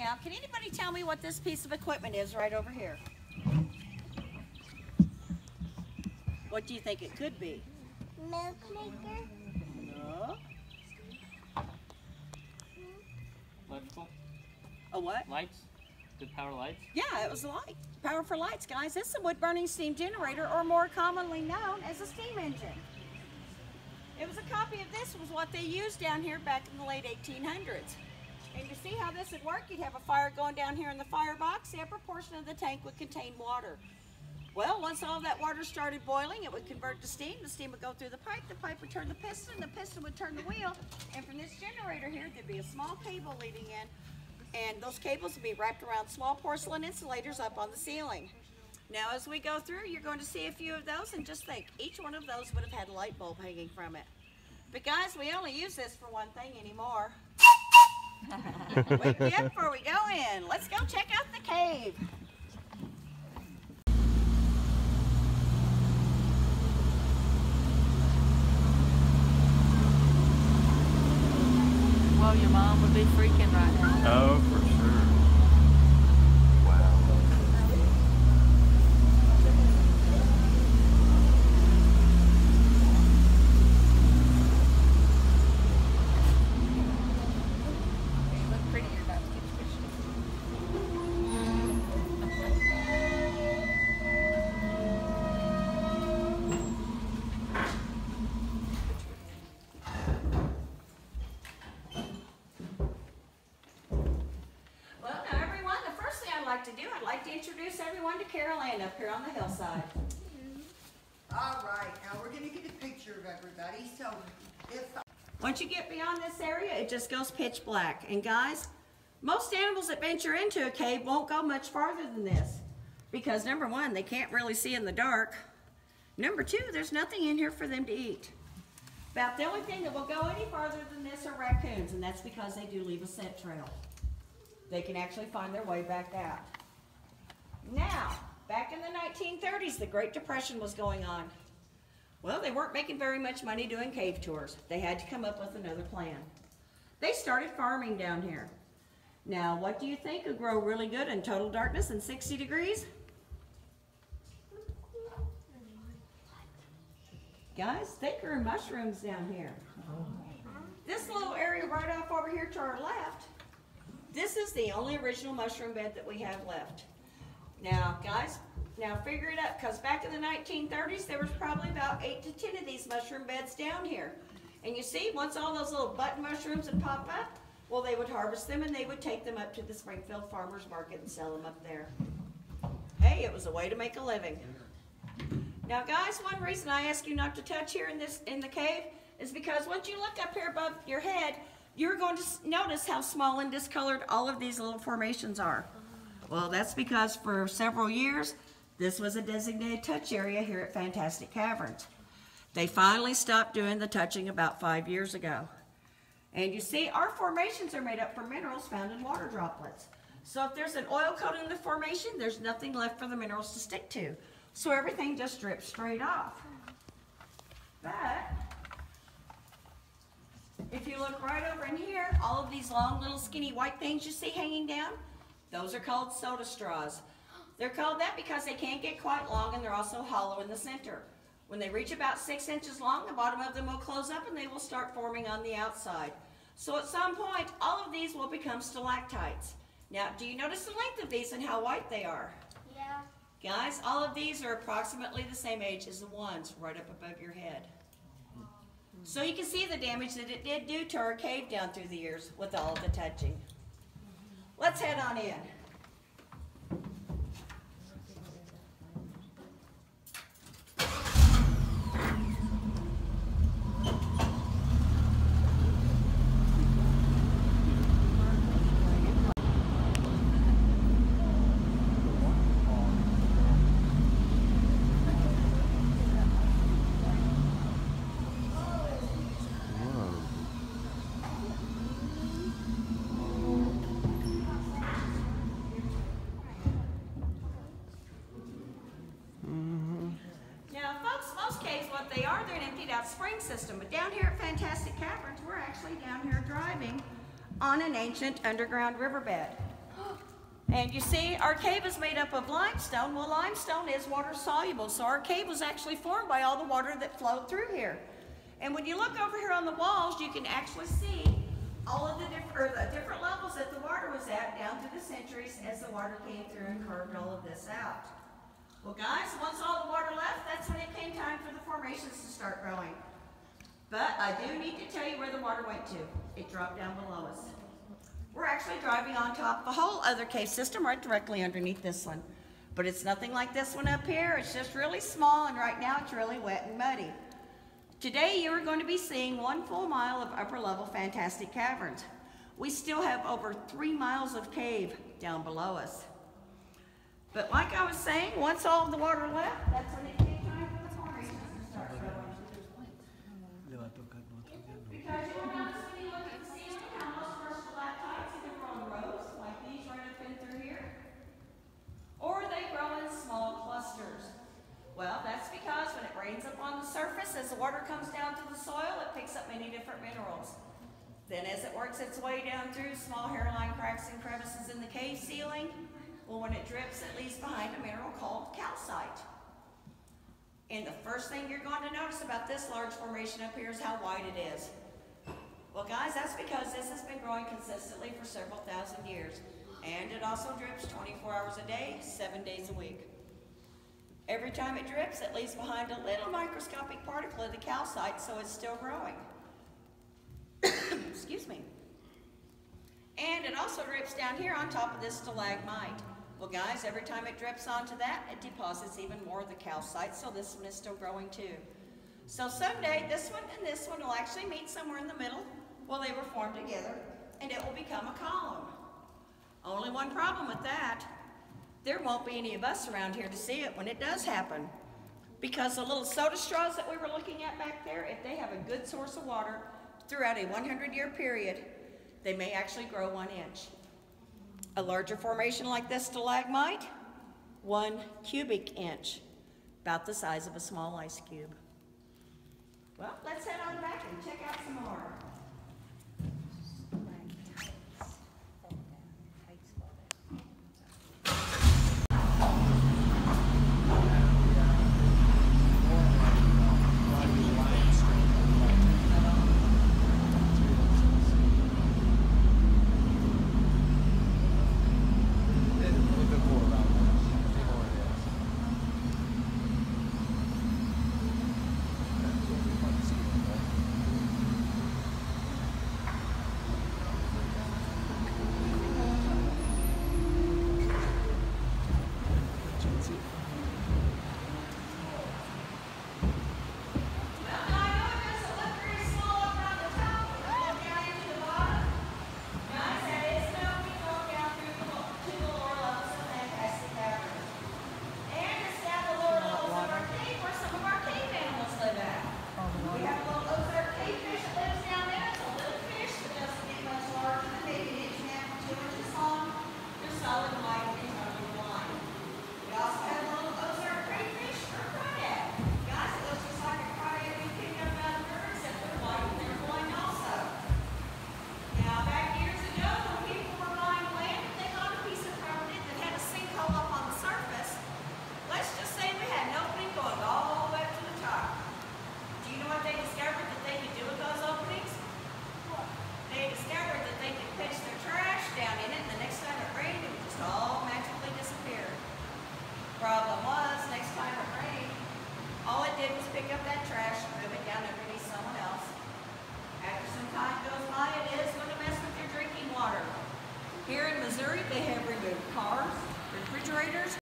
Now, can anybody tell me what this piece of equipment is right over here? What do you think it could be? Milk maker. No. Electrical? A what? Lights? Good power lights? Yeah, it was light. Power for lights, guys. This is a wood-burning steam generator, or more commonly known as a steam engine. It was a copy of this was what they used down here back in the late 1800s. And to see how this would work, you'd have a fire going down here in the firebox. The upper portion of the tank would contain water. Well, once all that water started boiling, it would convert to steam. The steam would go through the pipe would turn the piston would turn the wheel, and from this generator here, there'd be a small cable leading in, and those cables would be wrapped around small porcelain insulators up on the ceiling. Now, as we go through, you're going to see a few of those, and just think, each one of those would have had a light bulb hanging from it. But guys, we only use this for one thing anymore. Wake me up before we go in. Let's go check out the cave. Well, your mom would be freaking right now. Oh, for sure. I'd like to introduce everyone to Carol Ann up here on the hillside. All right, now we're going to get a picture of everybody. So once you get beyond this area, it just goes pitch black. And guys, most animals that venture into a cave won't go much farther than this. Because number one, they can't really see in the dark. Number two, there's nothing in here for them to eat. About the only thing that will go any farther than this are raccoons, and that's because they do leave a scent trail. They can actually find their way back out. Now, back in the 1930s, the Great Depression was going on. Well, they weren't making very much money doing cave tours. They had to come up with another plan. They started farming down here. Now, what do you think would grow really good in total darkness and 60 degrees? Guys, they grew mushrooms down here. This little area right off over here to our left, this is the only original mushroom bed that we have left. Now, guys, now figure it up, because back in the 1930s, there was probably about 8 to 10 of these mushroom beds down here. And you see, once all those little button mushrooms would pop up, well, they would harvest them and they would take them up to the Springfield Farmers Market and sell them up there. Hey, it was a way to make a living. Now, guys, one reason I ask you not to touch here in the cave is because once you look up here above your head, you're going to notice how small and discolored all of these little formations are. Well, that's because for several years, this was a designated touch area here at Fantastic Caverns. They finally stopped doing the touching about 5 years ago. And you see, our formations are made up from minerals found in water droplets. So if there's an oil coat in the formation, there's nothing left for the minerals to stick to. So everything just drips straight off. But if you look right over in here, all of these long little skinny white things you see hanging down, those are called soda straws. They're called that because they can't get quite long and they're also hollow in the center. When they reach about 6 inches long, the bottom of them will close up and they will start forming on the outside. So at some point, all of these will become stalactites. Now, do you notice the length of these and how white they are? Yeah. Guys, all of these are approximately the same age as the ones right up above your head. So you can see the damage that it did do to our cave down through the years with all of the touching. Let's head on in. They're an emptied out spring system, but down here at Fantastic Caverns, we're actually down here driving on an ancient underground riverbed. And you see, our cave is made up of limestone. Well, limestone is water soluble, so our cave was actually formed by all the water that flowed through here. And when you look over here on the walls, you can actually see all of the different levels that the water was at down through the centuries as the water came through and curved all of this out. Well, guys, once all the water left, that's when it came time for the formations to start growing. But I do need to tell you where the water went to. It dropped down below us. We're actually driving on top of a whole other cave system right directly underneath this one. But it's nothing like this one up here. It's just really small, and right now it's really wet and muddy. Today you are going to be seeing 1 full mile of upper level fantastic caverns. We still have over 3 miles of cave down below us. But like I was saying, once all of the water left, that's when it came time for the formations to start growing. Because you will notice when you look at the ceiling how most of our stalactites either grow in rows, like these right up in through here, or they grow in small clusters. Well, that's because when it rains up on the surface, as the water comes down to the soil, it picks up many different minerals. Then as it works its way down through small hairline cracks and crevices in the cave ceiling, well, when it drips, it leaves behind a mineral called calcite. And the first thing you're going to notice about this large formation up here is how wide it is. Well, guys, that's because this has been growing consistently for several thousand years. And it also drips 24 hours a day, 7 days a week. Every time it drips, it leaves behind a little microscopic particle of the calcite, so it's still growing. Excuse me. And it also drips down here on top of this stalagmite. Well, guys, every time it drips onto that, it deposits even more of the calcite, so this one is still growing too. So someday, this one and this one will actually meet somewhere in the middle. Well, they were formed together, and it will become a column. Only one problem with that. There won't be any of us around here to see it when it does happen. Because the little soda straws that we were looking at back there, if they have a good source of water throughout a 100-year period, they may actually grow 1 inch. A larger formation like this stalagmite, 1 cubic inch, about the size of a small ice cube. Well, let's head on back and check out some more. Problem was, next time it rained, all it did was pick up that trash and move it down underneath someone else. After some time goes by, it is going to mess with your drinking water. Here in Missouri, they have removed cars, refrigerators,